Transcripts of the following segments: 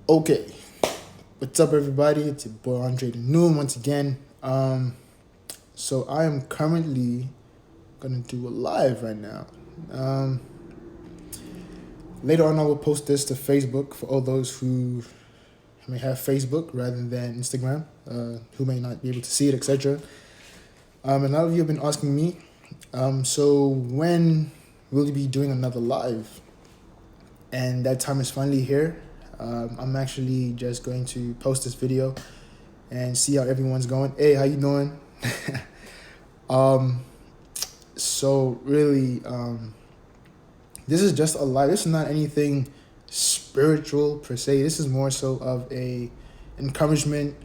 Okay, what's up, everybody? It's your boy Andre the Noon once again. So I am currently gonna do a live right now. Um, Later on, I will post this to Facebook for all those who may have Facebook rather than Instagram, who may not be able to see it, etc. And a lot of you have been asking me, so when will you be doing another live? And that time is finally here. I'm actually just going to post this video and see how everyone's going. Hey, how you doing? So really, this is just a live. This is not anything spiritual per se. This is more so of a encouragement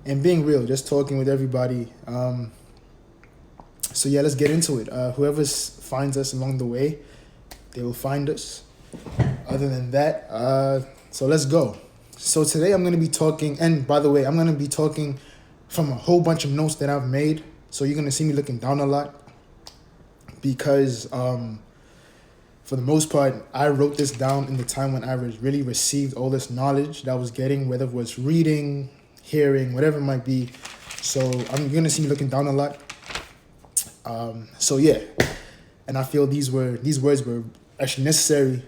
and being real, just talking with everybody. So yeah, let's get into it. Whoever finds us along the way, they will find us. Other than that, so let's go. So today I'm going to be talking, and by the way, I'm going to be talking from a whole bunch of notes that I've made. So you're going to see me looking down a lot because for the most part, I wrote this down in the time when I really received all this knowledge that I was getting, whether it was reading, hearing, whatever it might be. So you're going to see me looking down a lot. So yeah, and I feel these words were actually necessary.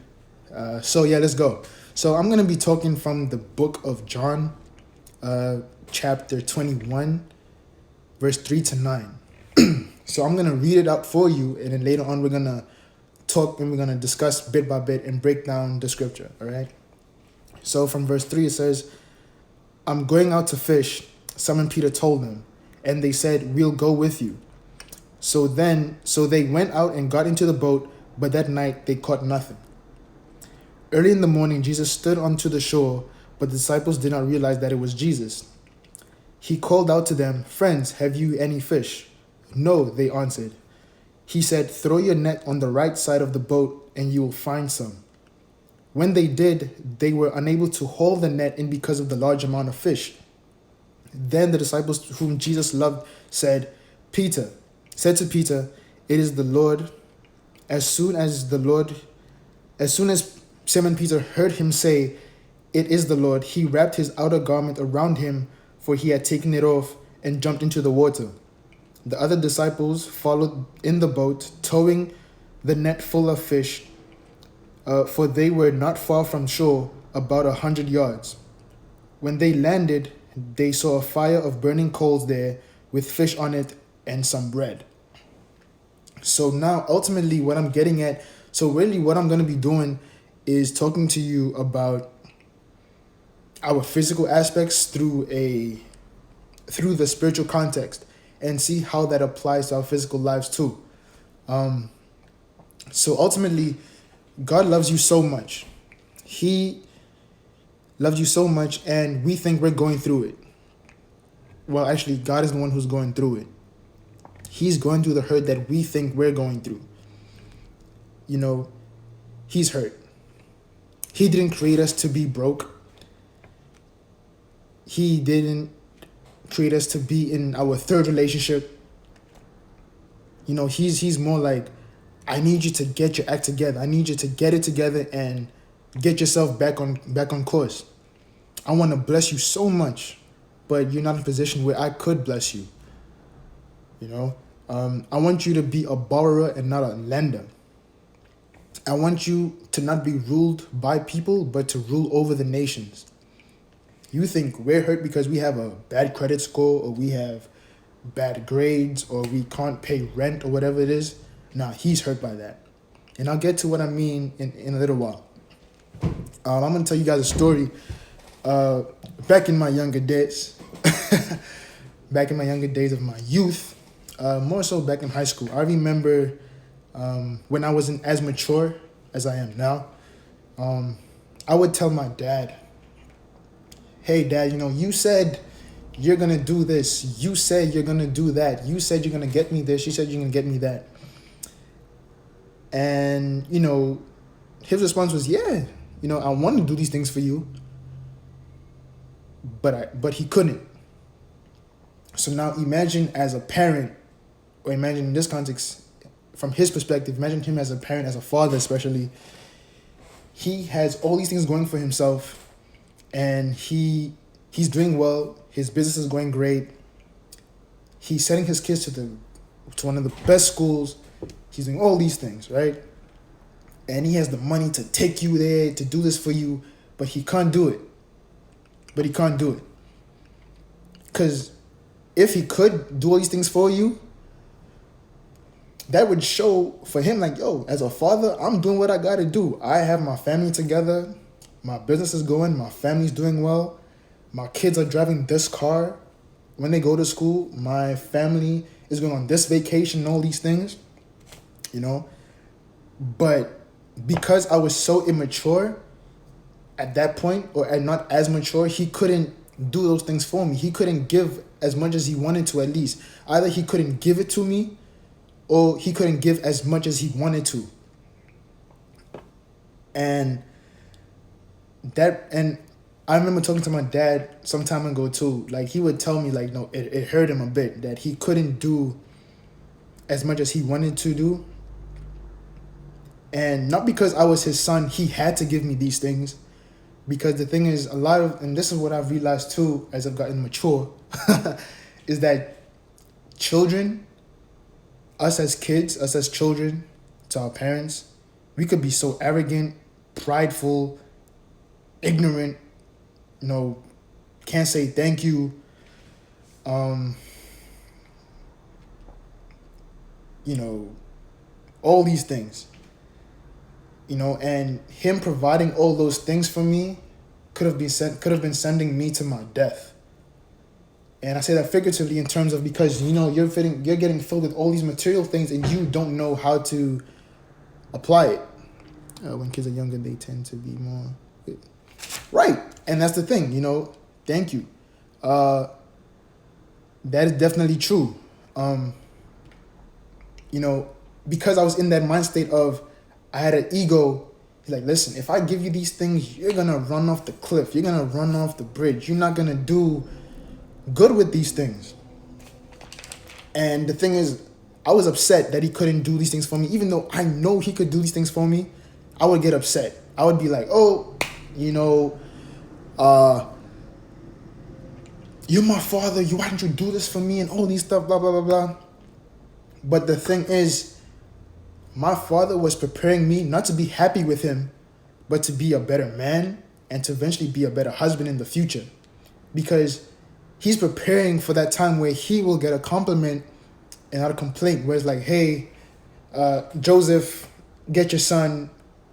So yeah, let's go. So I'm going to be talking from the book of John, chapter 21, verse 3 to 9. So I'm going to read it out for you, and then later on we're going to talk and we're going to discuss bit by bit and break down the scripture, all right? So from verse 3 it says, "I'm going out to fish," Simon Peter told them, and they said, "We'll go with you." So they went out and got into the boat, but that night they caught nothing. Early in the morning, Jesus stood onto the shore, but the disciples did not realize that it was Jesus. He called out to them, "Friends, have you any fish?" "No," they answered. He said, "Throw your net on the right side of the boat and you will find some." When they did, they were unable to haul the net in because of the large amount of fish. Then the disciples whom Jesus loved said to Peter, "It is the Lord." As soon as Simon Peter heard him say, "It is the Lord," he wrapped his outer garment around him, for he had taken it off, and jumped into the water. The other disciples followed in the boat, towing the net full of fish, for they were not far from shore, about 100 yards. When they landed, they saw a fire of burning coals there, with fish on it and some bread. So now, ultimately, what I'm getting at, so really what I'm going to be doing is talking to you about our physical aspects through the spiritual context, and see how that applies to our physical lives too. So ultimately, God loves you so much. He loves you so much, and we think we're going through it. Well, actually, God is the one who's going through it. He's going through the hurt that we think we're going through. You know, he's hurt. He didn't create us to be broke. He didn't create us to be in our third relationship. You know, he's more like, I need you to get your act together. I need you to get it together and get yourself back on course. I want to bless you so much, but you're not in a position where I could bless you. You know, I want you to be a borrower and not a lender. I want you to not be ruled by people, but to rule over the nations. You think we're hurt because we have a bad credit score, or we have bad grades, or we can't pay rent, or whatever it is. Nah, he's hurt by that. And I'll get to what I mean in a little while. I'm going to tell you guys a story. Back in my younger days, of my youth, more so back in high school, I remember when I wasn't as mature as I am now, I would tell my dad, "Hey, Dad, you said you're going to do this. You said you're going to do that. You said you're going to get me this. You said you're going to get me that." And, his response was, "Yeah, I want to do these things for you." But he couldn't. So now imagine as a parent, or imagine in this context, from his perspective, imagine him as a parent, as a father especially. He has all these things going for himself, and he's doing well. His business is going great. He's sending his kids to one of the best schools. He's doing all these things, right? And he has the money to take you there, to do this for you, but he can't do it. Because if he could do all these things for you, that would show for him like, yo, as a father, I'm doing what I got to do. I have my family together. My business is going. My family's doing well. My kids are driving this car when they go to school. My family is going on this vacation and all these things, you know. But because I was so immature at that point, or not as mature, he couldn't do those things for me. He couldn't give as much as he wanted to, at least. Either he couldn't give it to me, or he couldn't give as much as he wanted to. And I remember talking to my dad some time ago too. Like, he would tell me, like, no, it hurt him a bit that he couldn't do as much as he wanted to do. And not because I was his son, he had to give me these things. Because the thing is, and this is what I've realized too as I've gotten mature, is that children, us as kids, us as children, to our parents, we could be so arrogant, prideful, ignorant, can't say thank you, all these things, and him providing all those things for me could have been sending me to my death. And I say that figuratively in terms of, because you're getting filled with all these material things and you don't know how to apply it. When kids are younger, they tend to be more right, and that's the thing. Thank you. That is definitely true. Because I was in that mind state of, I had an ego. He's like, listen, if I give you these things, you're gonna run off the cliff. You're gonna run off the bridge. You're not gonna do good with these things. And the thing is, I was upset that he couldn't do these things for me. Even though I know he could do these things for me, I would get upset. I would be like, oh, you're my father. Why didn't you do this for me? And all these stuff, blah, blah, blah, blah. But the thing is, my father was preparing me not to be happy with him, but to be a better man and to eventually be a better husband in the future. Because he's preparing for that time where he will get a compliment and not a complaint, where it's like, hey, Joseph, get your son.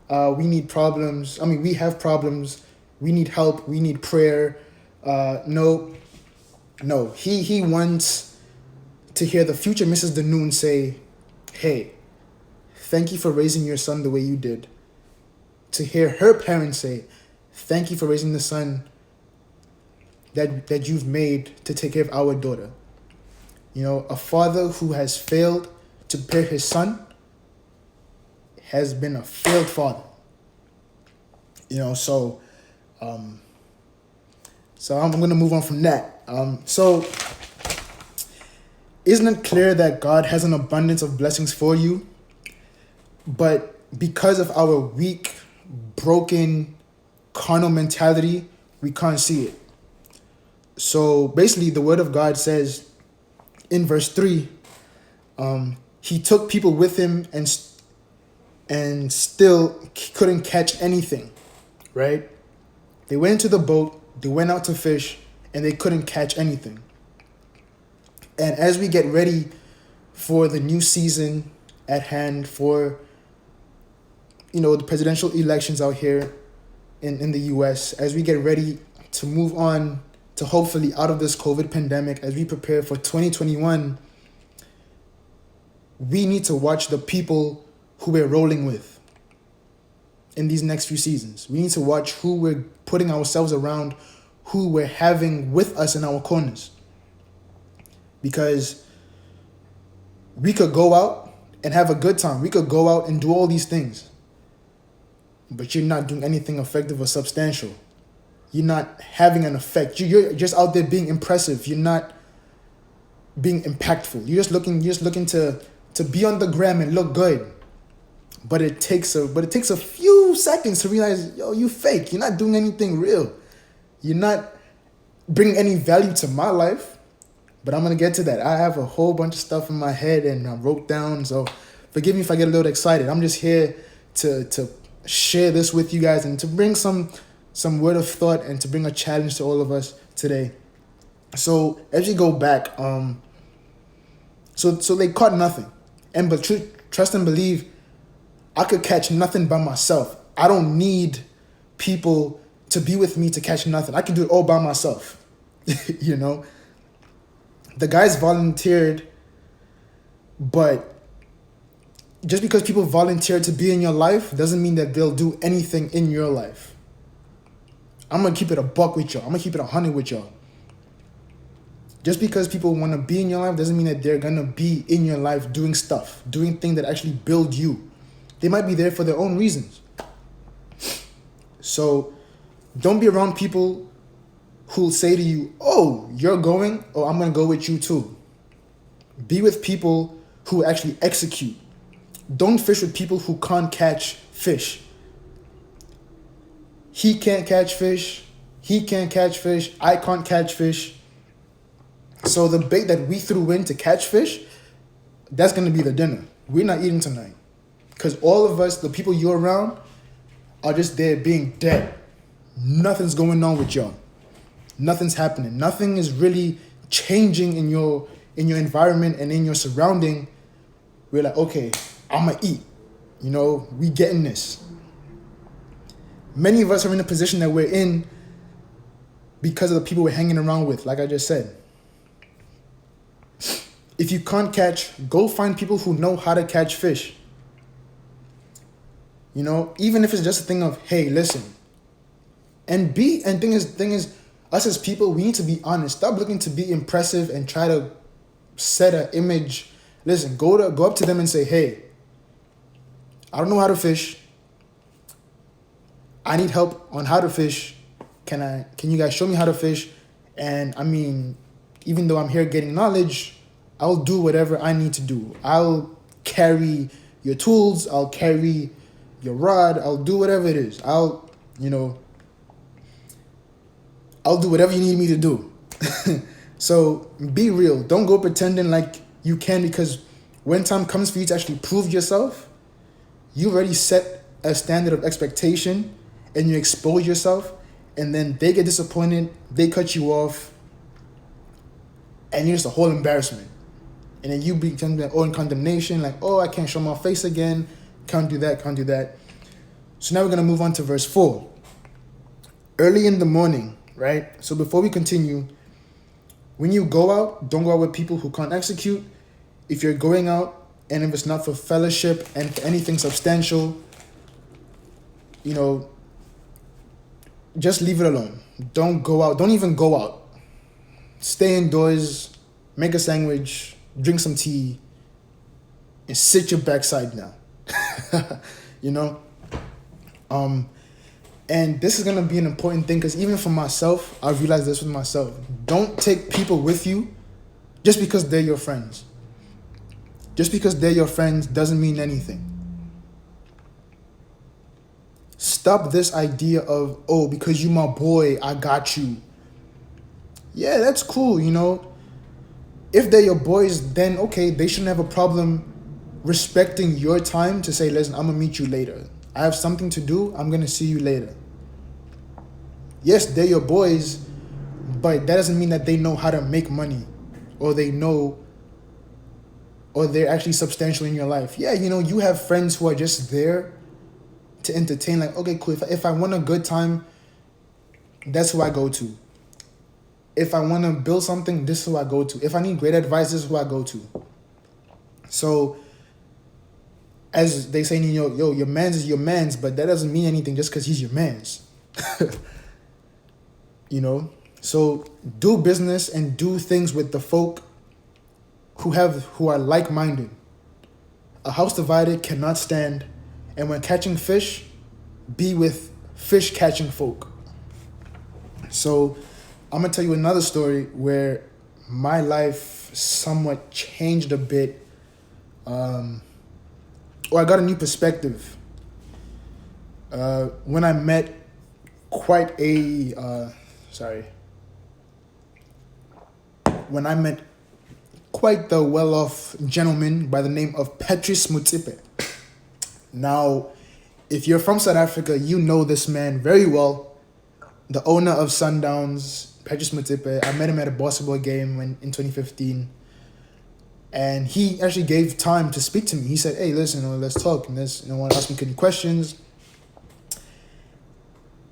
We need problems. We have problems. We need help. We need prayer. No. He wants to hear the future Mrs. Danoon say, hey, thank you for raising your son the way you did. To hear her parents say, thank you for raising the son that you've made to take care of our daughter. A father who has failed to prepare his son has been a failed father. So I'm going to move on from that. So isn't it clear that God has an abundance of blessings for you? But because of our weak, broken, carnal mentality, we can't see it. So basically, the word of God says in verse 3, he took people with him and still couldn't catch anything, right? They went into the boat, they went out to fish, and they couldn't catch anything. And as we get ready for the new season at hand, for the presidential elections out here in the US, as we get ready to move on to hopefully out of this COVID pandemic, as we prepare for 2021, we need to watch the people who we're rolling with in these next few seasons. We need to watch who we're putting ourselves around, who we're having with us in our corners. Because we could go out and have a good time. We could go out and do all these things. But you're not doing anything effective or substantial. You're not having an effect. You're just out there being impressive. You're not being impactful. You're just looking to be on the gram and look good. But it takes a few seconds to realize, yo, you fake. You're not doing anything real. You're not bringing any value to my life, but I'm gonna get to that. I have a whole bunch of stuff in my head and I wrote down, so forgive me if I get a little excited. I'm just here to share this with you guys and to bring some word of thought and to bring a challenge to all of us today. So as you go back, so they caught nothing, but trust and believe, I could catch nothing by myself. I don't need people to be with me to catch nothing. I can do it all by myself. You know, the guys volunteered, but just because people volunteer to be in your life doesn't mean that they'll do anything in your life. I'm gonna keep it a buck with y'all. I'm gonna keep it 100 with y'all. Just because people want to be in your life doesn't mean that they're gonna be in your life doing stuff, doing things that actually build you. They might be there for their own reasons. So don't be around people who'll say to you, oh, you're going, oh, I'm going to go with you too. Be with people who actually execute. Don't fish with people who can't catch fish. He can't catch fish. He can't catch fish. I can't catch fish. So the bait that we threw in to catch fish, that's going to be the dinner. We're not eating tonight. Because all of us, the people you're around, are just there being dead. Nothing's going on with y'all. Nothing's happening. Nothing is really changing in your environment and in your surrounding. We're like, okay, I'ma eat. You know, we getting this. Many of us are in the position that we're in because of the people we're hanging around with, like I just said. If you can't catch, go find people who know how to catch fish. You know, even if it's just a thing of, hey, listen. And thing is, us as people, we need to be honest. Stop looking to be impressive and try to set an image. Listen, go up to them and say, hey, I don't know how to fish. I need help on how to fish. Can you guys show me how to fish? And I mean, even though I'm here getting knowledge, I'll do whatever I need to do. I'll carry your tools. I'll carry your rod. I'll do whatever it is. I'll do whatever you need me to do. So be real. Don't go pretending like you can, because when time comes for you to actually prove yourself, you already set a standard of expectation and you expose yourself, and then they get disappointed, they cut you off, and you're just a whole embarrassment. And then you become your own condemnation, like, oh, I can't show my face again, can't do that. So now we're going to move on to verse 4. Early in the morning, right? So before we continue, when you go out, don't go out with people who can't execute. If you're going out, and if it's not for fellowship and for anything substantial, you know, just leave it alone. Don't go out. Don't even go out. Stay indoors, make a sandwich, drink some tea, and sit your backside down. You know? And this is going to be an important thing, because even for myself, I realized this with myself. Don't take people with you just because they're your friends. Just because they're your friends doesn't mean anything. Stop this idea of, oh, because you my boy, I got you. Yeah, that's cool, you know. If they're your boys, then okay, they shouldn't have a problem respecting your time to say, listen, I'm going to meet you later. I have something to do. I'm going to see you later. Yes, they're your boys, but that doesn't mean that they know how to make money, or they're actually substantial in your life. Yeah, you know, you have friends who are just there to entertain. Like, okay, cool. If I want a good time, that's who I go to. If I want to build something, this is who I go to. If I need great advice, this is who I go to. So, as they say, your man's is your man's, but that doesn't mean anything just because he's your man's. You know? So, do business and do things with the folk who are like-minded. A house divided cannot stand. And when catching fish, be with fish-catching folk. So, I'm going to tell you another story where my life somewhat changed a bit. Or I got a new perspective. When I met quite a sorry, when I met quite the well-off gentleman by the name of Patrice Motsepe. Now, if you're from South Africa, you know this man very well. The owner of Sundowns, Patrice Motsepe. I met him at a basketball game in 2015. And he actually gave time to speak to me. He said, hey, listen, let's talk. And want to ask me any questions.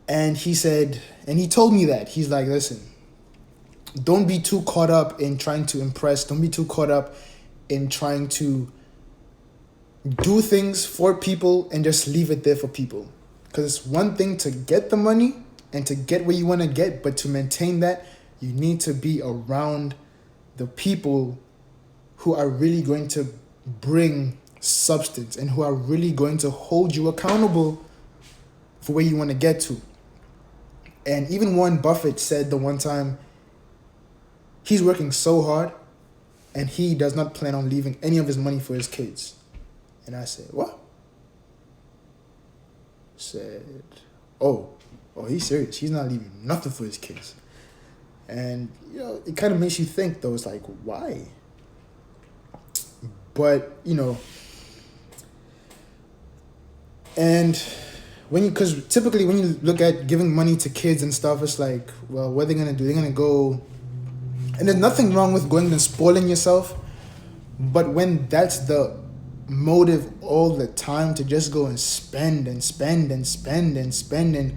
And he said, and he told me that. He's like, listen, don't be too caught up in trying to impress. Don't be too caught up in trying to do things for people and just leave it there for people. Because it's one thing to get the money and to get where you want to get, but to maintain that, you need to be around the people who are really going to bring substance and who are really going to hold you accountable for where you want to get to. And even Warren Buffett said the one time, he's working so hard and he does not plan on leaving any of his money for his kids. And I said, what? Said, oh, he's serious. He's not leaving nothing for his kids. And, it kind of makes you think, though. It's like, why? But, and because typically when you look at giving money to kids and stuff, it's like, well, what are they going to do? They're going to go, and there's nothing wrong with going and spoiling yourself. But when that's the motive all the time, to just go and spend and spend and spend and spend, and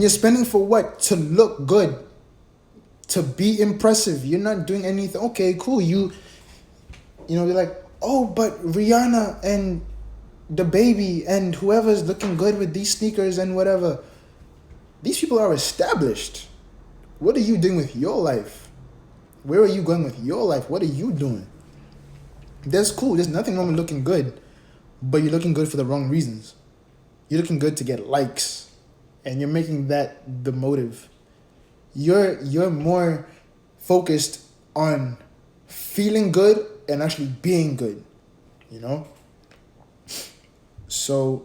you're spending for what? To look good, to be impressive. You're not doing anything. Okay, cool. You're like, oh, but Rihanna and the baby and whoever's looking good with these sneakers and whatever, these people are established. What are you doing with your life? Where are you going with your life? What are you doing? That's cool. There's nothing wrong with looking good, but you're looking good for the wrong reasons. You're looking good to get likes, and you're making that the motive. You're more focused on feeling good and actually being good, So,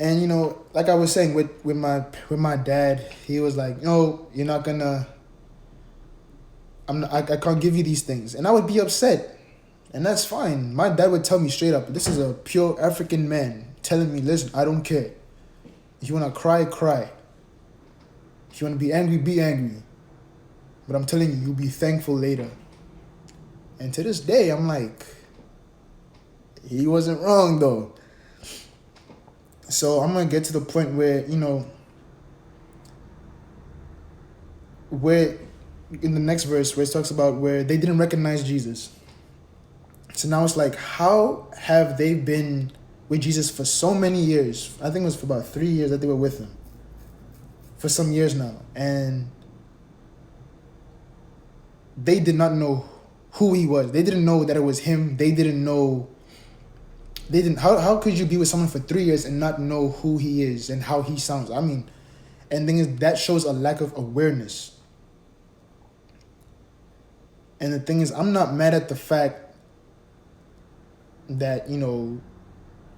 and like I was saying with my dad, he was like, no, you're not gonna. I can't give you these things, and I would be upset, and that's fine. My dad would tell me straight up, this is a pure African man telling me, listen, I don't care. If you wanna cry, cry. If you wanna be angry, be angry. But I'm telling you, you'll be thankful later. And to this day, I'm like, he wasn't wrong though. So I'm going to get to the point where, where in the next verse where it talks about where they didn't recognize Jesus. So now it's like, how have they been with Jesus for so many years? I think it was for about 3 years that they were with him. For some years now. And they did not know who he was. They didn't know that it was him. How could you be with someone for 3 years and not know who he is and how he sounds? I mean, and the thing is, that shows a lack of awareness. And the thing is, I'm not mad at the fact that,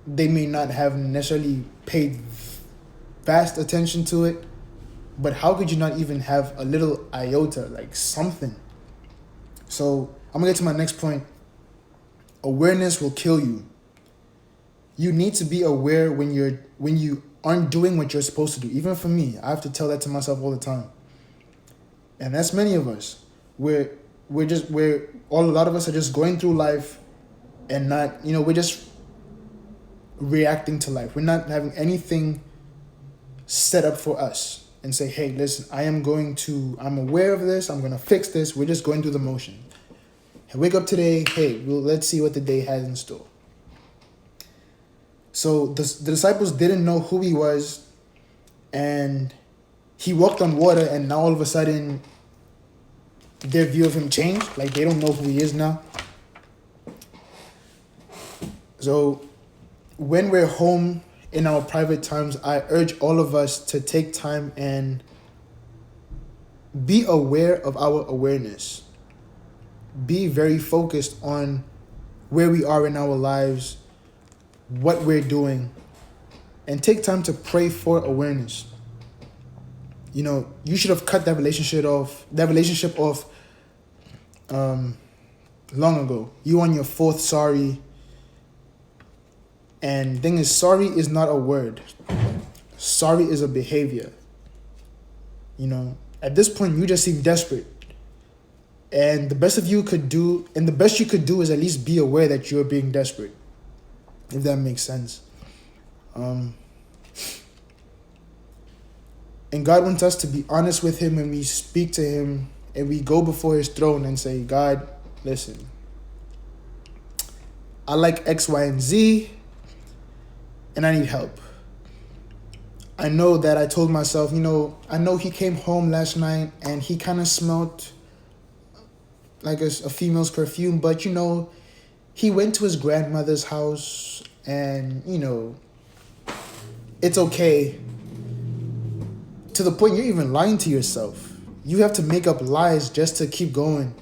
they may not have necessarily paid vast attention to it, but how could you not even have a little iota, like something? So I'm gonna get to my next point. Awareness will kill you. You need to be aware when you aren't doing what you're supposed to do. Even for me, I have to tell that to myself all the time. And that's many of us. A lot of us are just going through life and not, we're just reacting to life. We're not having anything set up for us and say, hey, listen, I'm aware of this. I'm going to fix this. We're just going through the motion. I wake up today. Hey, let's see what the day has in store. So the disciples didn't know who he was, and he walked on water, and now all of a sudden their view of him changed. Like, they don't know who he is now. So when we're home in our private times, I urge all of us to take time and be aware of our awareness. Be very focused on where we are in our lives, what we're doing, and take time to pray for awareness. You should have cut that relationship off long ago. You on your fourth sorry. And thing is, sorry is not a word. Sorry is a behavior. At this point, you just seem desperate. And the best you could do is at least be aware that you're being desperate. If that makes sense. And God wants us to be honest with him when we speak to him and we go before his throne and say, God, listen, I like X, Y, and Z, and I need help. I know that I told myself, I know he came home last night and he kind of smelled like a female's perfume, but he went to his grandmother's house and, it's okay. To the point you're even lying to yourself. You have to make up lies just to keep going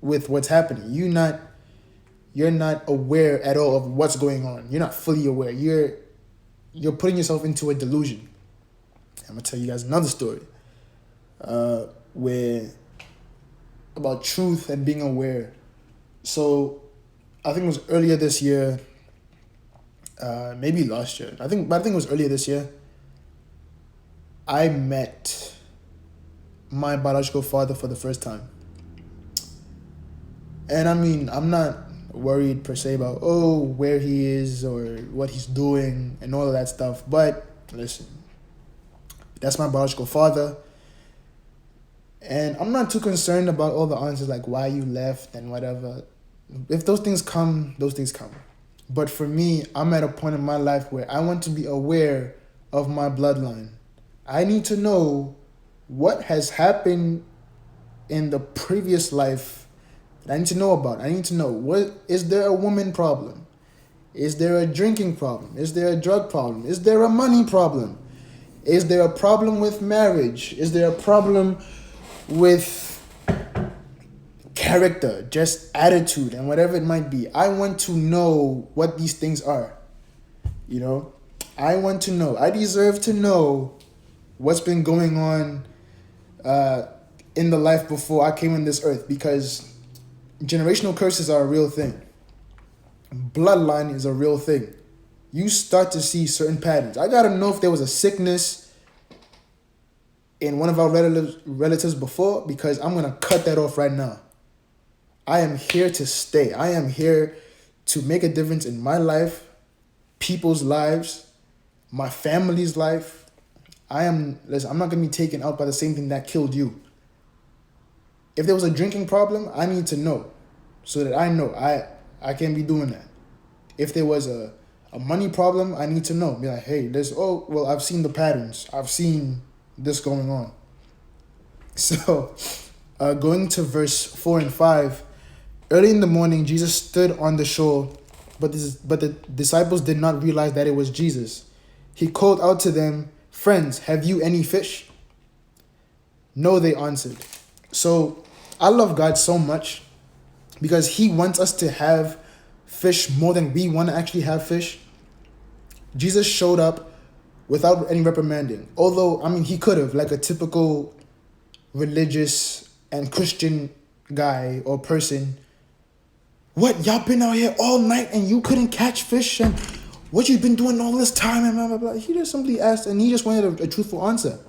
with what's happening. You're not aware at all of what's going on. You're not fully aware. You're putting yourself into a delusion. I'm gonna tell you guys another story, where about truth and being aware. So, I think it was earlier this year, maybe last year. I think it was earlier this year. I met my biological father for the first time. And I'm not worried per se about, where he is or what he's doing and all of that stuff. But listen, that's my biological father. And I'm not too concerned about all the answers like why you left and whatever. If those things come, those things come. But for me, I'm at a point in my life where I want to be aware of my bloodline. I need to know what has happened in the previous life that I need to know about. I need to know, is there a woman problem? Is there a drinking problem? Is there a drug problem? Is there a money problem? Is there a problem with marriage? Is there a problem with character, just attitude and whatever it might be? I want to know what these things are. I want to know. I deserve to know what's been going on in the life before I came on this earth, because generational curses are a real thing. Bloodline is a real thing. You start to see certain patterns. I gotta know if there was a sickness in one of our relatives before, because I'm gonna cut that off right now. I am here to stay. I am here to make a difference in my life, people's lives, my family's life. I'm not gonna be taken out by the same thing that killed you. If there was a drinking problem, I need to know, so that I know I can't be doing that. If there was a money problem, I need to know. Be like, hey, I've seen the patterns. I've seen this going on. So, going to verse 4 and 5, early in the morning, Jesus stood on the shore, but the disciples did not realize that it was Jesus. He called out to them, friends, have you any fish? No, they answered. So I love God so much because he wants us to have fish more than we want to actually have fish. Jesus showed up without any reprimanding. Although, he could have, like a typical religious and Christian guy or person. What, y'all been out here all night and you couldn't catch fish? And what you been doing all this time? And blah, blah, blah. He just simply asked, and he just wanted a truthful answer.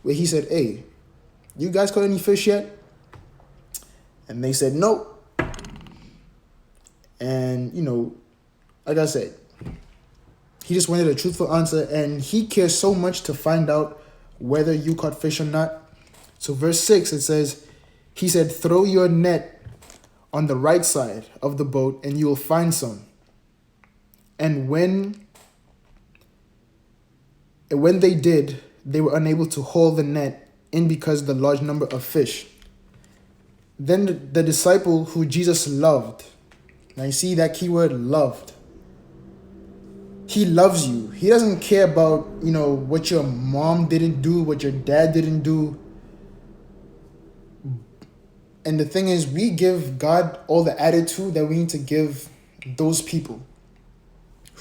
Where he said, hey, you guys caught any fish yet? And they said, no. And, like I said, he just wanted a truthful answer, and he cares so much to find out whether you caught fish or not. So verse 6, it says, he said, throw your net on the right side of the boat and you will find some. And when they did, they were unable to haul the net in because of the large number of fish. Then the disciple who Jesus loved, now you see that keyword, loved. He loves you. He doesn't care about, what your mom didn't do, what your dad didn't do. And the thing is, we give God all the attitude that we need to give those people.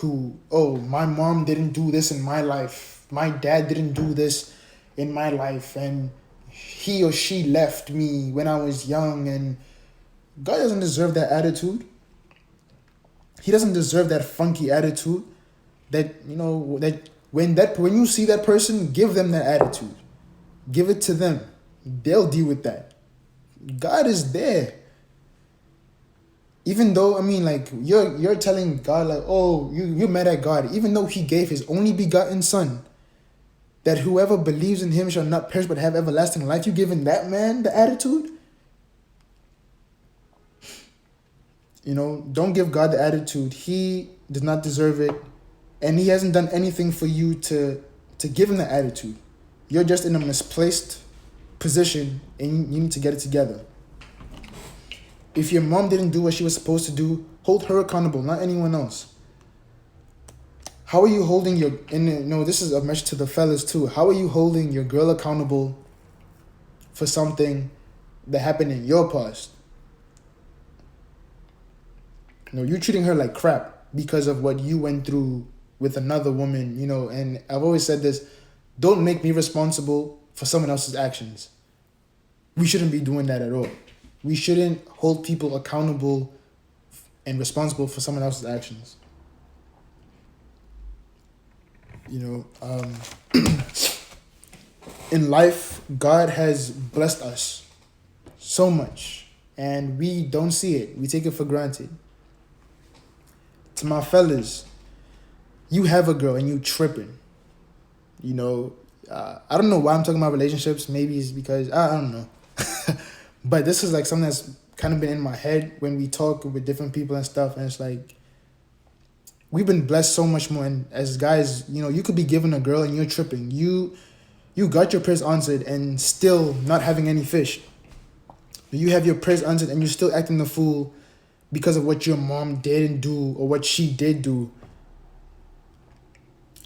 oh, my mom didn't do this in my life, my dad didn't do this in my life, and he or she left me when I was young. And God doesn't deserve that attitude. He doesn't deserve that funky attitude. That, that when you see that person, give them that attitude. Give it to them. They'll deal with that. God is there. Even though, you're telling God, like, oh, you're mad at God, even though he gave his only begotten son, that whoever believes in him shall not perish but have everlasting life. You giving that man the attitude? Don't give God the attitude. He does not deserve it. And he hasn't done anything for you to give him the attitude. You're just in a misplaced position and you need to get it together. If your mom didn't do what she was supposed to do, hold her accountable, not anyone else. How are you holding this is a message to the fellas too. How are you holding your girl accountable for something that happened in your past? You're treating her like crap because of what you went through with another woman, and I've always said this, don't make me responsible for someone else's actions. We shouldn't be doing that at all. We shouldn't hold people accountable and responsible for someone else's actions. In life, God has blessed us so much, and we don't see it. We take it for granted. To my fellas, you have a girl and you tripping. I don't know why I'm talking about relationships. Maybe it's because, I don't know. But this is like something that's kind of been in my head when we talk with different people and stuff. And it's like, we've been blessed so much more. And as guys, you could be given a girl and you're tripping. You got your prayers answered and still not having any fish. You have your prayers answered and you're still acting the fool because of what your mom didn't do or what she did do.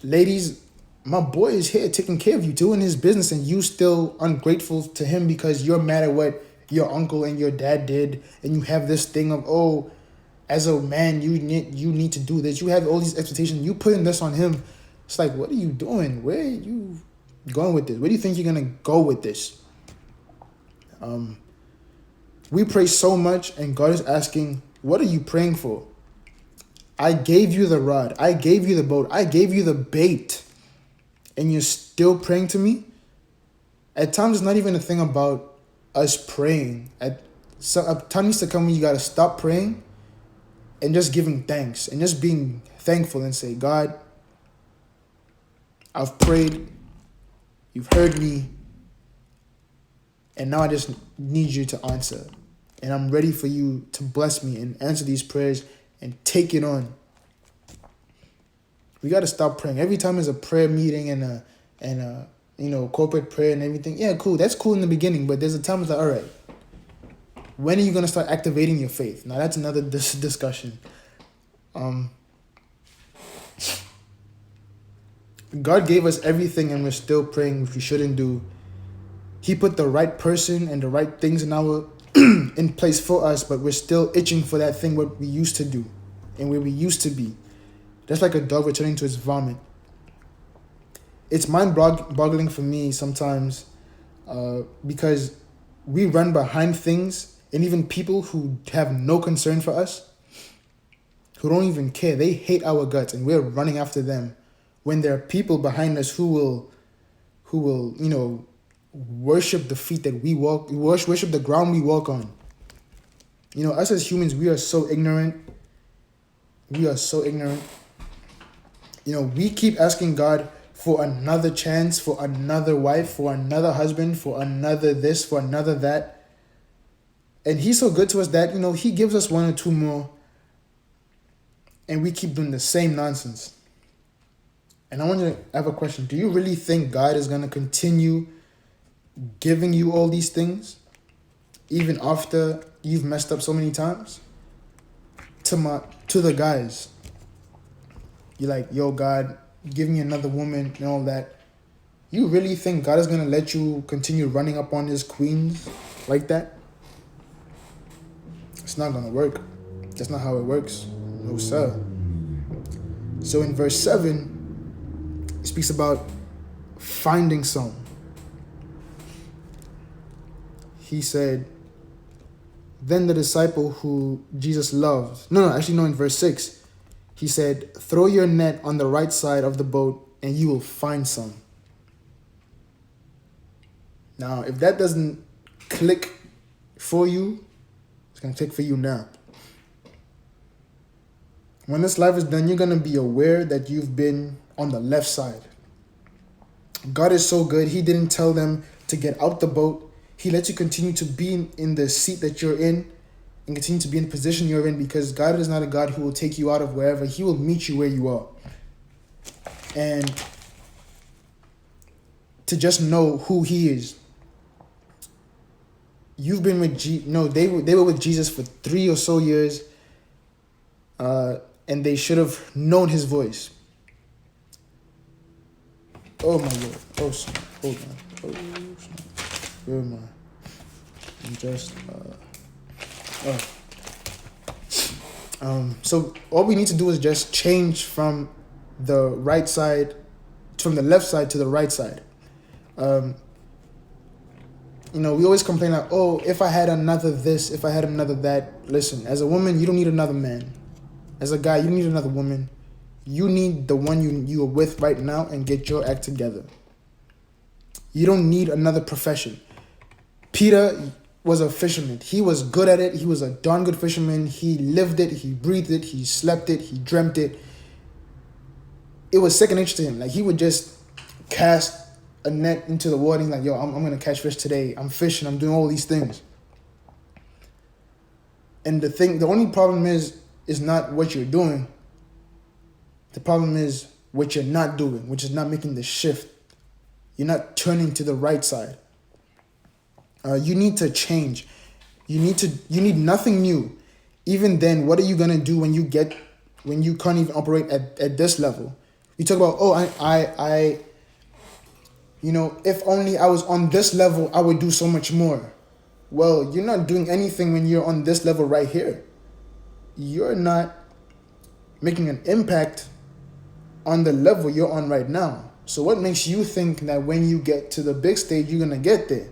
Ladies, my boy is here taking care of you, doing his business, and you still ungrateful to him because you're mad at what your uncle and your dad did, and you have this thing of, oh, as a man, you need to do this. You have all these expectations. You putting this on him. It's like, what are you doing? Where are you going with this? Where do you think you're going to go with this? We pray so much, and God is asking, what are you praying for? I gave you the rod. I gave you the boat. I gave you the bait. And you're still praying to me? At times, it's not even a thing about us praying. A time needs to come when you got to stop praying and just giving thanks and just being thankful and say, God, I've prayed. You've heard me. And now I just need you to answer. And I'm ready for you to bless me and answer these prayers and take it on. We got to stop praying. Every time there's a prayer meeting and a corporate prayer and everything, yeah, cool. That's cool in the beginning, but there's a time it's like, all right, when are you going to start activating your faith? Now, that's another discussion. God gave us everything and we're still praying, which we shouldn't do. He put the right person and the right things in place for us, but we're still itching for that thing what we used to do and where we used to be. That's like a dog returning to its vomit. It's mind-boggling for me sometimes because we run behind things, and even people who have no concern for us, who don't even care, they hate our guts, and we're running after them when there are people behind us who will worship the feet that we walk, worship the ground we walk on. Us as humans, we are so ignorant. We are so ignorant. We keep asking God for another chance, for another wife, for another husband, for another this, for another that. And he's so good to us that, he gives us one or two more. And we keep doing the same nonsense. And I want you to have a question. Do you really think God is going to continue giving you all these things even after you've messed up so many times? To the guys, you're like, yo, God, give me another woman and all that. You really think God is going to let you continue running up on his queens like that? It's not going to work. That's not how it works. No, sir. So in verse 7, it speaks about finding some. He said, then the disciple who Jesus loved, in verse 6, he said, throw your net on the right side of the boat and you will find some. Now, if that doesn't click for you, it's going to click for you now. When this life is done, you're going to be aware that you've been on the left side. God is so good. He didn't tell them to get out the boat. He lets you continue to be in the seat that you're in and continue to be in the position you're in, because God is not a God who will take you out of wherever. He will meet you where you are. And to just know who he is. You've been with they were with Jesus for 3 or so years, and they should have known his voice. Oh my Lord! Oh, snap. Hold on! Oh, snap. Where am I? I'm just So all we need to do is just change from the right side, from the left side to the right side. We always complain like, oh, if I had another this, if I had another that. Listen, as a woman, you don't need another man. As a guy, you need another woman. You need the one you are with right now and get your act together. You don't need another profession. Peter was a fisherman. He was good at it. He was a darn good fisherman. He lived it. He breathed it. He slept it. He dreamt it. It was second nature to him. Like, he would just cast a net into the water. He's like, yo, I'm going to catch fish today. I'm fishing. I'm doing all these things. And the only problem is not what you're doing. The problem is what you're not doing, which is not making the shift. You're not turning to the right side. You need to change. You need nothing new. Even then, what are you gonna do when you can't even operate at this level? You talk about, if only I was on this level, I would do so much more. Well, you're not doing anything when you're on this level right here. You're not making an impact on the level you're on right now. So what makes you think that when you get to the big stage, you're gonna get there?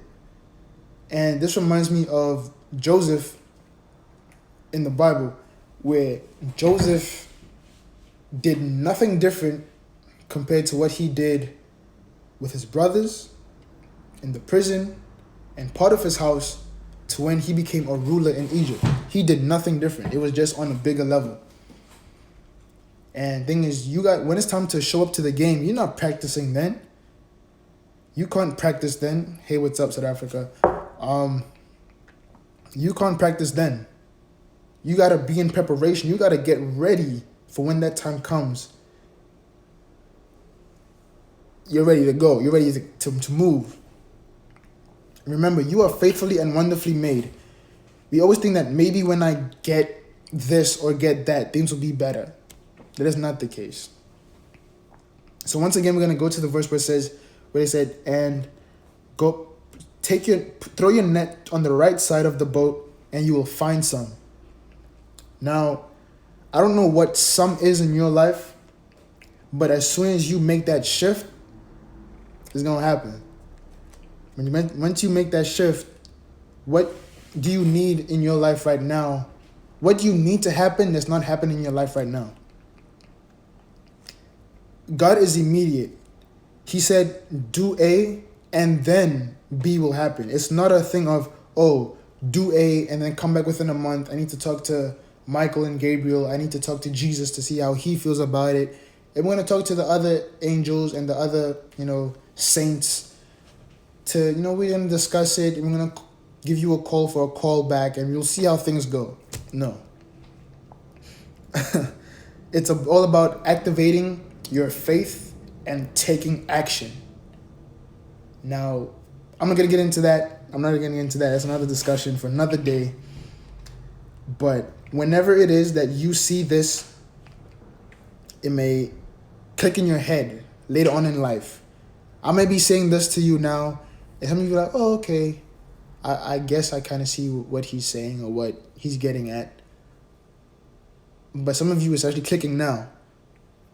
And this reminds me of Joseph in the Bible, where Joseph did nothing different compared to what he did with his brothers in the prison and part of his house to when he became a ruler in Egypt. He did nothing different. It was just on a bigger level. And thing is, when it's time to show up to the game, you're not practicing then. You can't practice then. Hey, what's up, South Africa? You can't practice then. You got to be in preparation. You got to get ready for when that time comes. You're ready to go. You're ready to move. Remember, you are faithfully and wonderfully made. We always think that maybe when I get this or get that, things will be better. That is not the case. So once again, we're going to go to the verse where it said, and go throw your net on the right side of the boat and you will find some. Now, I don't know what some is in your life, but as soon as you make that shift, it's going to happen. Once you make that shift, what do you need in your life right now? What do you need to happen that's not happening in your life right now? God is immediate. He said, do A and then B will happen. It's not a thing of, oh, do A and then come back within a month. I need to talk to Michael and Gabriel. I need to talk to Jesus to see how he feels about it. And we're going to talk to the other angels and the other, saints to, we're going to discuss it. And we're going to give you a call for a call back and we'll see how things go. No. It's all about activating your faith and taking action. Now, I'm not going to get into that. I'm not going to get into that. That's another discussion for another day. But whenever it is that you see this, it may click in your head later on in life. I may be saying this to you now, and some of you are like, oh, okay. I guess I kind of see what he's saying or what he's getting at. But some of you, it's actually clicking now.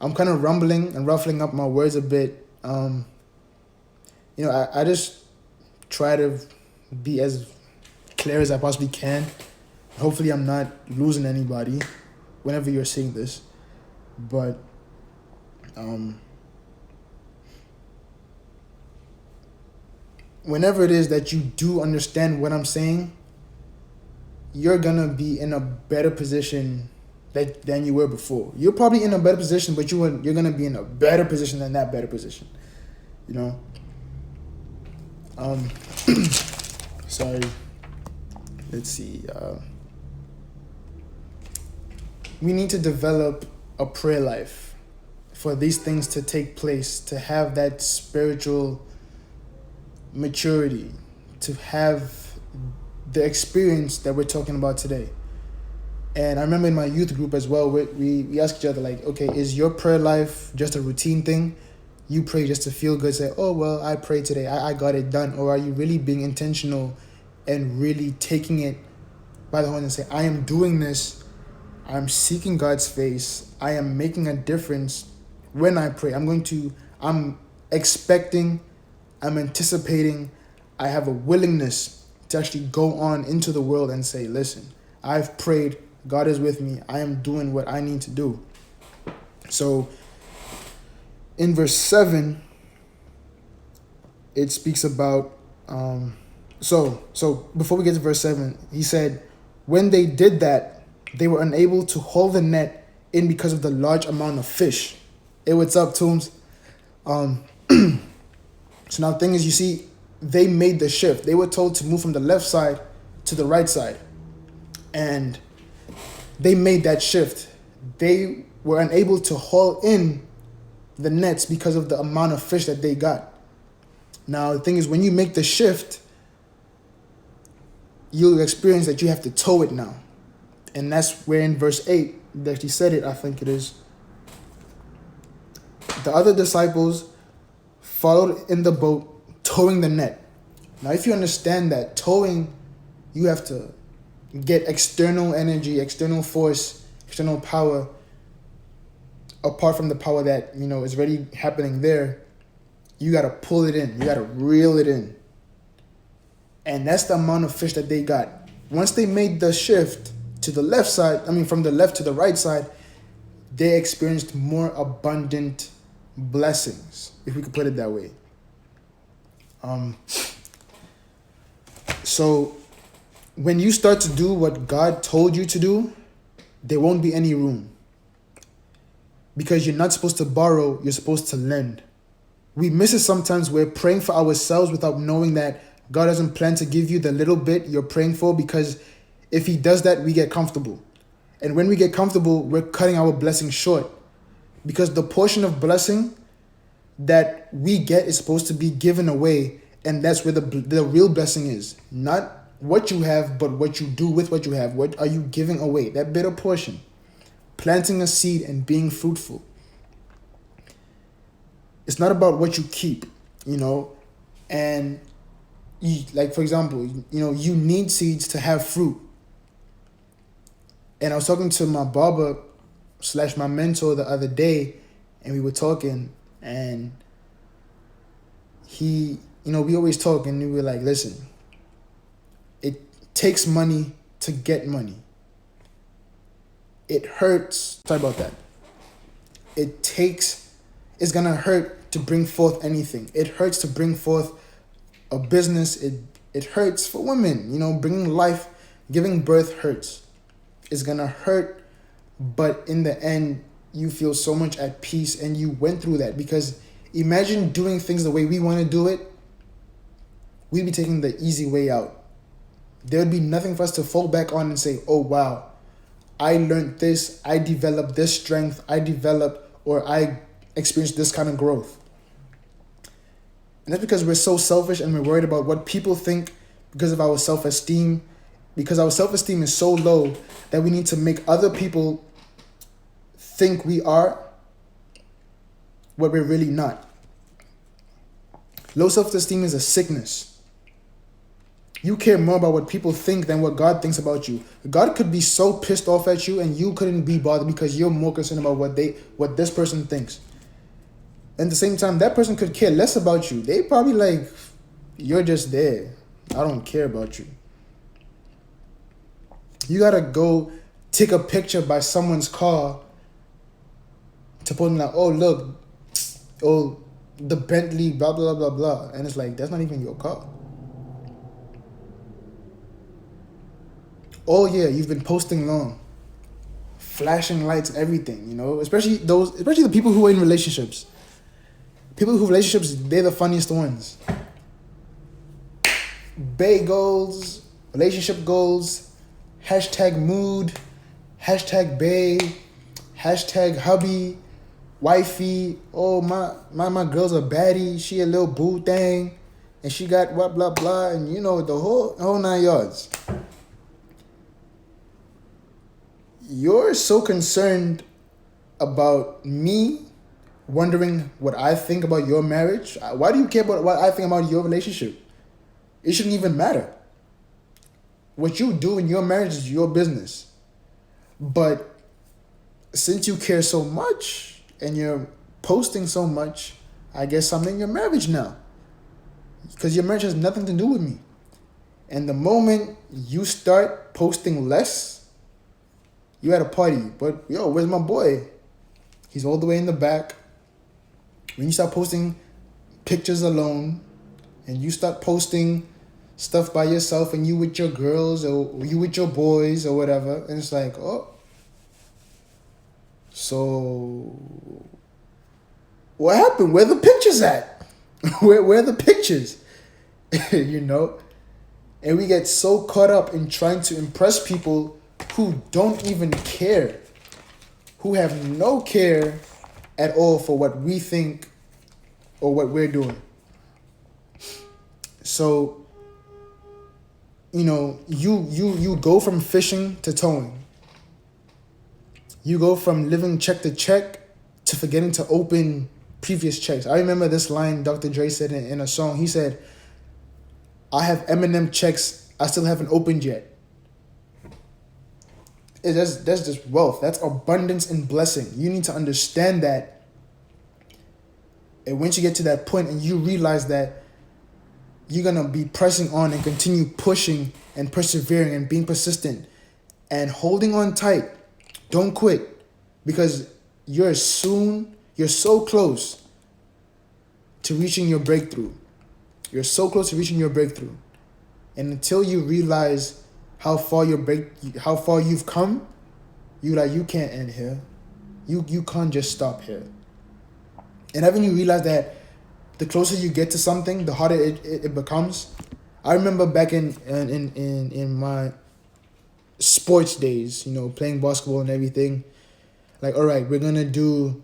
I'm kind of rumbling and ruffling up my words a bit. I just try to be as clear as I possibly can. Hopefully I'm not losing anybody whenever you're seeing this. But whenever it is that you do understand what I'm saying, you're gonna be in a better position than you were before. You're probably in a better position, but you're gonna be in a better position than that better position. Sorry. Let's see. We need to develop a prayer life for these things to take place, to have that spiritual maturity, to have the experience that we're talking about today. And I remember in my youth group as well, we ask each other, like, okay, is your prayer life just a routine thing? You pray just to feel good, say, oh, well, I prayed today, I got it done. Or are you really being intentional and really taking it by the horn and say, I am doing this, I'm seeking God's face, I am making a difference when I pray. I'm expecting, I'm anticipating, I have a willingness to actually go on into the world and say, listen, I've prayed, God is with me, I am doing what I need to do. So in verse 7, it speaks about, so before we get to verse 7, he said, when they did that, they were unable to hold the net in because of the large amount of fish. Hey, what's up, Toombs? So now the thing is, you see, they made the shift. They were told to move from the left side to the right side. And they made that shift. They were unable to haul in the nets because of the amount of fish that they got. Now, the thing is, when you make the shift, you'll experience that you have to tow it now. And that's where in verse 8, that he said it, I think it is. The other disciples followed in the boat, towing the net. Now, if you understand that towing, you have to get external energy, external force, external power, apart from the power that, is already happening there. You got to pull it in. You got to reel it in. And that's the amount of fish that they got. Once they made the shift to the left side, from the left to the right side, they experienced more abundant blessings, if we could put it that way. So when you start to do what God told you to do, there won't be any room. Because you're not supposed to borrow, you're supposed to lend. We miss it sometimes. We're praying for ourselves without knowing that God doesn't plan to give you the little bit you're praying for, because if he does that, we get comfortable. And when we get comfortable, we're cutting our blessing short. Because the portion of blessing that we get is supposed to be given away, and that's where the real blessing is. Not what you have, but what you do with what you have. What are you giving away? That bitter portion. Planting a seed and being fruitful. It's not about what you keep, and like, for example, you need seeds to have fruit. And I was talking to my barber / my mentor the other day, and we were talking, and he, we always talk, and we were like, listen, it takes money to get money. It hurts. Sorry about that. It's gonna hurt to bring forth anything. It hurts to bring forth a business. It hurts for women, bringing life, giving birth hurts. It's gonna hurt, but in the end, you feel so much at peace, and you went through that. Because imagine doing things the way we want to do it. We'd be taking the easy way out. There would be nothing for us to fall back on and say, oh, wow, I learned this, I developed this strength, I experienced this kind of growth. And that's because we're so selfish, and we're worried about what people think because of our self-esteem. Because our self-esteem is so low that we need to make other people think we are what we're really not. Low self-esteem is a sickness. You care more about what people think than what God thinks about you. God could be so pissed off at you and you couldn't be bothered because you're more concerned about what this person thinks. And at the same time, that person could care less about you. They probably like, you're just there. I don't care about you. You gotta go take a picture by someone's car to put in like, oh look, oh the Bentley, blah blah blah blah, and it's like that's not even your car. Oh yeah, you've been posting long, flashing lights, everything, you know. Especially the people who are in relationships. People who relationships, they're the funniest ones. Bay goals, relationship goals, #mood, #bae, #hubby, wifey. Oh my girl's a baddie. She a little boo thing, and she got what blah blah, and you know the whole 9 yards. You're so concerned about me wondering what I think about your marriage. Why do you care about what I think about your relationship? It shouldn't even matter. What you do in your marriage is your business. But since you care so much and you're posting so much, I guess I'm in your marriage now. Because your marriage has nothing to do with me. And the moment you start posting less, you at a party. But yo, where's my boy? He's all the way in the back. When you start posting pictures alone and you start posting stuff by yourself and you with your girls or you with your boys or whatever, and it's like, oh, so what happened? Where the pictures at? where are the pictures? You know? And we get so caught up in trying to impress people who don't even care, who have no care at all for what we think or what we're doing. So, you know, you go from fishing to towing. You go from living check to check to forgetting to open previous checks. I remember this line Dr. Dre said in a song. He said, I have Eminem checks I still haven't opened yet. That's just wealth. That's abundance and blessing. You need to understand that. And once you get to that point and you realize that you're going to be pressing on and continue pushing and persevering and being persistent and holding on tight. Don't quit, because you're so close to reaching your breakthrough. You're so close to reaching your breakthrough. And until you realize how far you've come, you can't end here. You can't just stop here. And having you realize that the closer you get to something, the harder it becomes. I remember back in my sports days, you know, playing basketball and everything. Like, all right, we're gonna do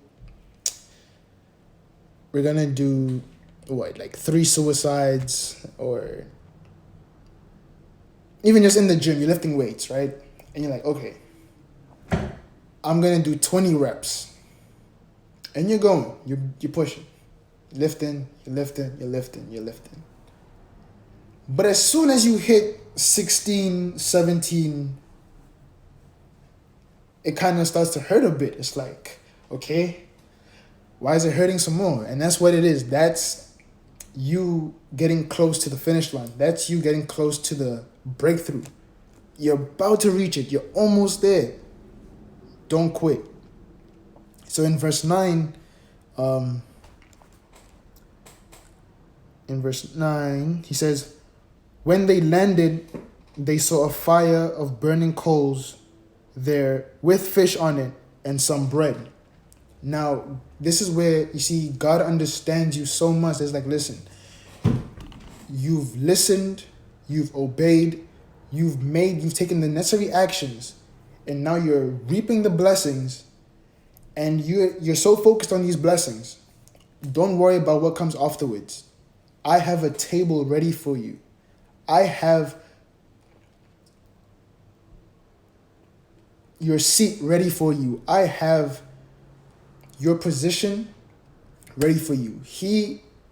what, like 3 suicides, or even just in the gym, you're lifting weights, right? And you're like, okay, I'm gonna do 20 reps. And you're going, you're pushing, lifting, you're lifting. But as soon as you hit 16, 17, it kind of starts to hurt a bit. It's like, okay, why is it hurting some more? And that's what it is. That's you getting close to the finish line. That's you getting close to the breakthrough. You're about to reach it. You're almost there. Don't quit. So in verse 9, he says, when they landed, they saw a fire of burning coals there with fish on it and some bread. Now, this is where you see God understands you so much. It's like, listen, you've listened, you've obeyed, you've taken the necessary actions, and now you're reaping the blessings, and you're so focused on these blessings. Don't worry about what comes afterwards. I have a table ready for you. I have your seat ready for you. I have your position ready for you.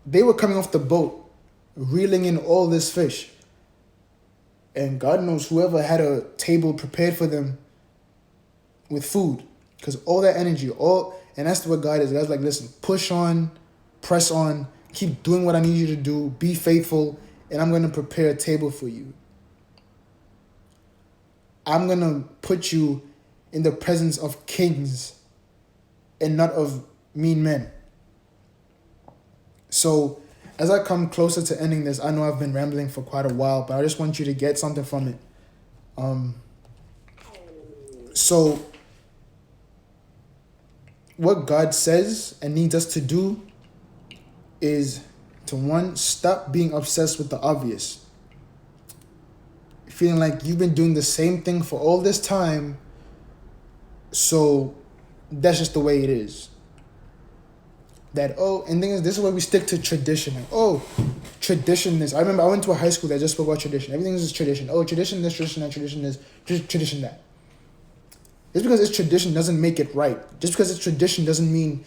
They were coming off the boat, reeling in all this fish. And God knows whoever had a table prepared for them with food. Because all that energy, and that's what God is. God's like, listen, push on, press on, keep doing what I need you to do, be faithful, and I'm going to prepare a table for you. I'm going to put you in the presence of kings and not of mean men. So as I come closer to ending this, I know I've been rambling for quite a while, but I just want you to get something from it. So what God says and needs us to do is to, one, stop being obsessed with the obvious. Feeling like you've been doing the same thing for all this time, so that's just the way it is. And thing is, this is where we stick to tradition. Like, tradition is. I remember I went to a high school that just spoke about tradition. Everything is tradition. Tradition this, tradition that, tradition this, tradition that. Just because it's tradition doesn't make it right. Just because it's tradition doesn't mean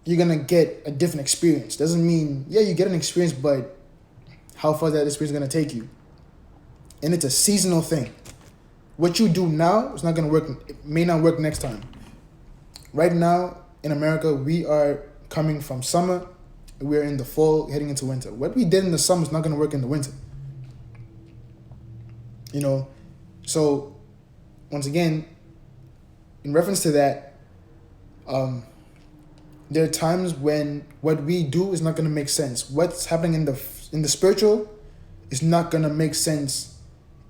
you're going to get a different experience. Doesn't mean, you get an experience, but how far that experience is going to take you. And it's a seasonal thing. What you do now is not going to work. It may not work next time. Right now, in America, we are coming from summer. We're in the fall, heading into winter. What we did in the summer is not going to work in the winter. So once again, in reference to that, there are times when what we do is not going to make sense. What's happening in the spiritual is not going to make sense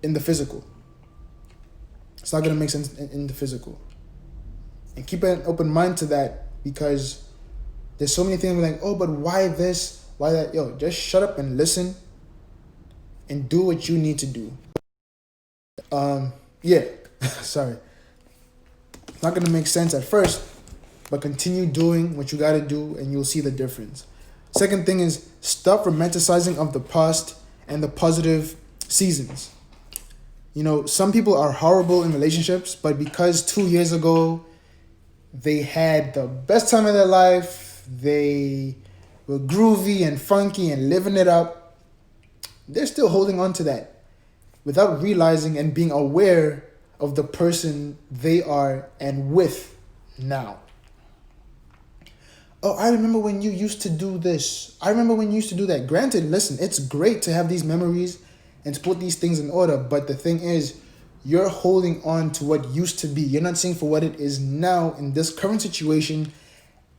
in the physical. It's not going to make sense in the physical. And keep an open mind to that, because there's so many things like, but why this? Why that? Just shut up and listen and do what you need to do. Sorry. It's not going to make sense at first, but continue doing what you got to do and you'll see the difference. Second thing is, stop romanticizing of the past and the positive seasons. Some people are horrible in relationships, but because 2 years ago they had the best time of their life, they were groovy and funky and living it up, they're still holding on to that without realizing and being aware of the person they are and with now. I remember when you used to do this. I remember when you used to do that. Granted, listen, it's great to have these memories and to put these things in order, but the thing is, you're holding on to what used to be. You're not seeing for what it is now in this current situation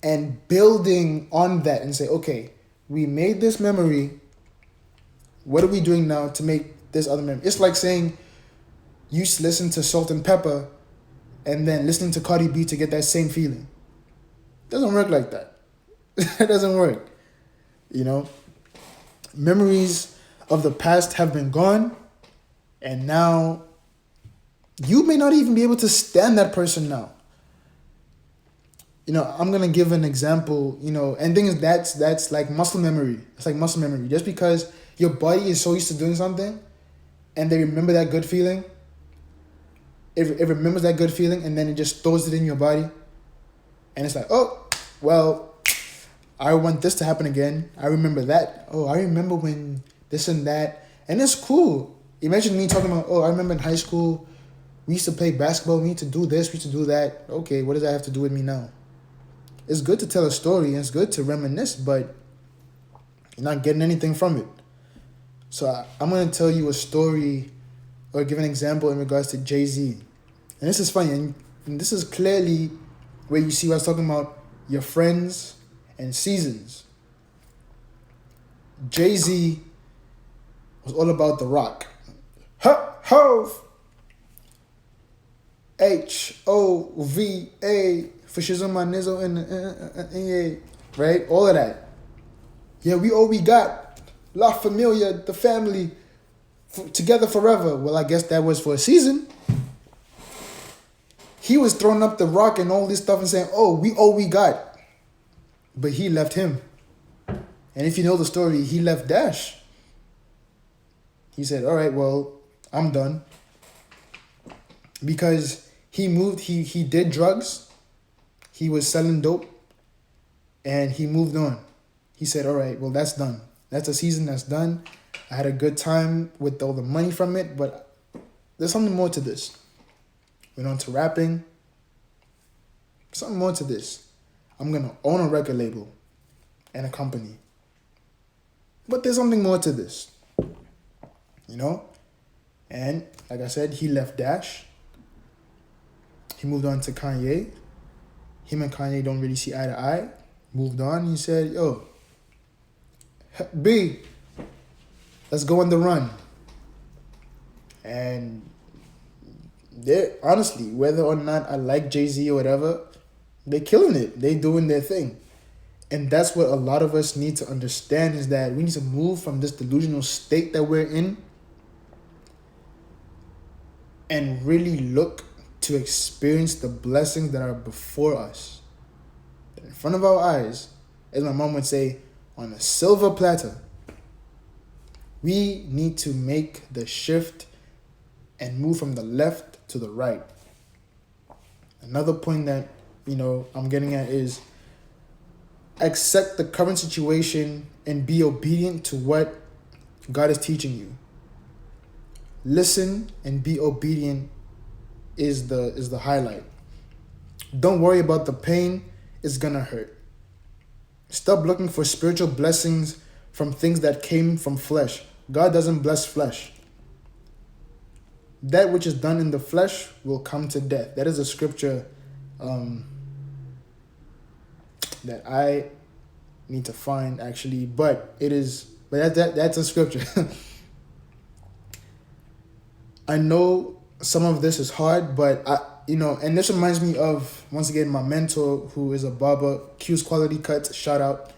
and building on that and say, okay, we made this memory. What are we doing now to make this other memory? It's like saying you listen to Salt and Pepper and then listening to Cardi B to get that same feeling. It doesn't work like that. It doesn't work. Memories of the past have been gone, and now you may not even be able to stand that person now. I'm going to give an example, and thing is that's like muscle memory. It's like muscle memory. Just because your body is so used to doing something and they remember that good feeling, it remembers that good feeling and then it just throws it in your body. And it's like, I want this to happen again. I remember that. I remember when this and that. And it's cool. Imagine me talking about, I remember in high school, we used to play basketball, we used to do this, we used to do that. Okay, what does that have to do with me now? It's good to tell a story, and it's good to reminisce, but you're not getting anything from it. So I'm going to tell you a story or give an example in regards to Jay-Z. And this is funny, and this is clearly where you see what I was talking about, your friends and seasons. Jay-Z was all about The Rock. Hove! H-O-V-A for shizzle my nizzle and right? All of that. Yeah, we got La Familia, the family, together forever. Well, I guess that was for a season. He was throwing up The Rock and all this stuff and saying, we got. But he left him. And if you know the story, he left Dash. He said, all right, well, I'm done. Because he moved, he did drugs, he was selling dope, and he moved on. He said, all right, well, that's done. That's a season that's done. I had a good time with all the money from it, but there's something more to this. Went on to rapping. Something more to this. I'm going to own a record label and a company. But there's something more to this. You know? And like I said, he left Dash. He moved on to Kanye. Him and Kanye don't really see eye to eye. Moved on. He said, yo, B, let's go on the run. And they're, honestly, whether or not I like Jay-Z or whatever, they're killing it. They're doing their thing. And that's what a lot of us need to understand, is that we need to move from this delusional state that we're in and really look to experience the blessings that are before us. In front of our eyes, as my mom would say, on a silver platter. We need to make the shift and move from the left to the right. Another point that, I'm getting at is accept the current situation and be obedient to what God is teaching you. Listen and be obedient is the highlight. Don't worry about the pain. It's gonna hurt. Stop looking for spiritual blessings from things that came from flesh. God doesn't bless flesh. That which is done in the flesh will come to death. That is a scripture that I need to find, actually, but that's a scripture. I know some of this is hard, but and this reminds me of, once again, my mentor, who is a barber, Q's Quality Cuts, shout out.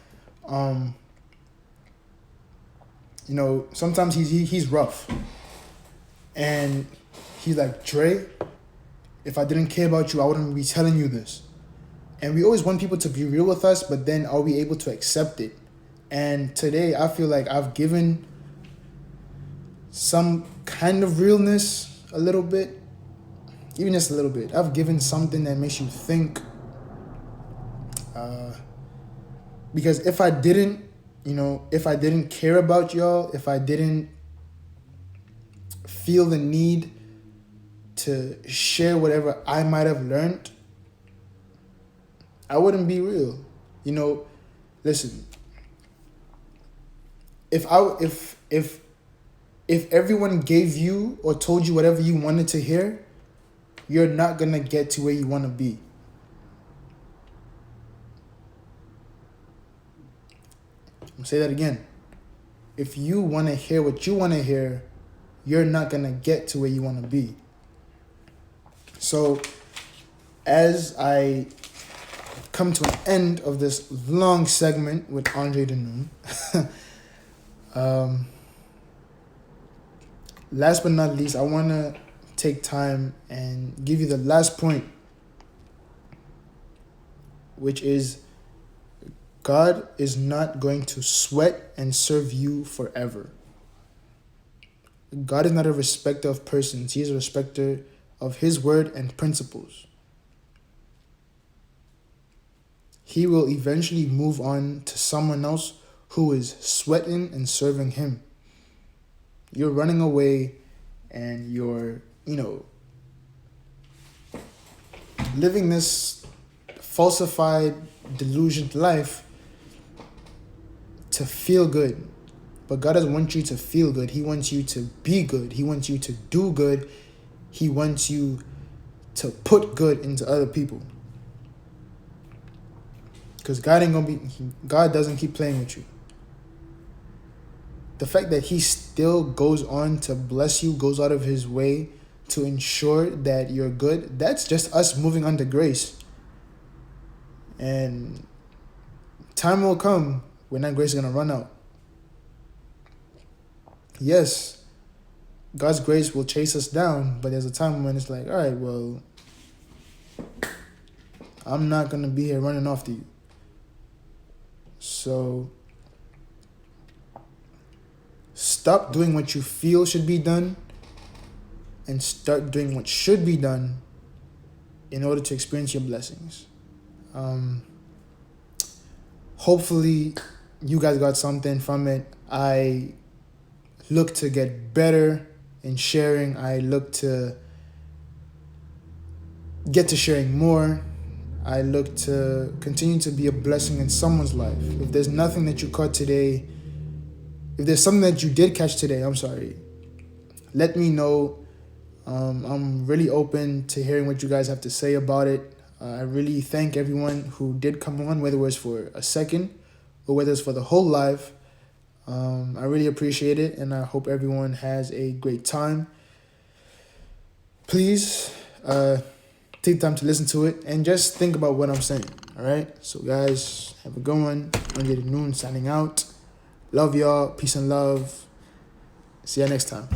Sometimes he's rough, and he's like, Dre, if I didn't care about you, I wouldn't be telling you this. And we always want people to be real with us, but then are we able to accept it? And today I feel like I've given some kind of realness, a little bit, even just a little bit. I've given something that makes you think. Because if I didn't care about y'all, if I didn't feel the need to share whatever I might have learned, I wouldn't be real. Listen, if everyone gave you or told you whatever you wanted to hear, you're not going to get to where you want to be. I'm going to say that again. If you want to hear what you want to hear, you're not going to get to where you want to be. So, as I come to an end of this long segment with Andre Denoon, last but not least, I want to take time and give you the last point, which is God is not going to sweat and serve you forever. God is not a respecter of persons. He is a respecter of his word and principles. He will eventually move on to someone else who is sweating and serving him. You're running away and you're, living this falsified, delusioned life to feel good. But God doesn't want you to feel good. He wants you to be good. He wants you to do good. He wants you to put good into other people. Because God doesn't keep playing with you. The fact that he still goes on to bless you, goes out of his way to ensure that you're good, that's just us moving under grace. And time will come when that grace is going to run out. Yes, God's grace will chase us down, but there's a time when it's like, all right, well, I'm not going to be here running after you. So stop doing what you feel should be done and start doing what should be done in order to experience your blessings. Hopefully you guys got something from it. I look to get better in sharing. I look to get to sharing more. I look to continue to be a blessing in someone's life. If there's nothing that you caught today, if there's something that you did catch today, let me know. I'm really open to hearing what you guys have to say about it. I really thank everyone who did come on, whether it was for a second or whether it's for the whole live. I really appreciate it, and I hope everyone has a great time. Please take time to listen to it and just think about what I'm saying. All right? So, guys, have a good one. Andre the Noon signing out. Love y'all. Peace and love. See ya next time.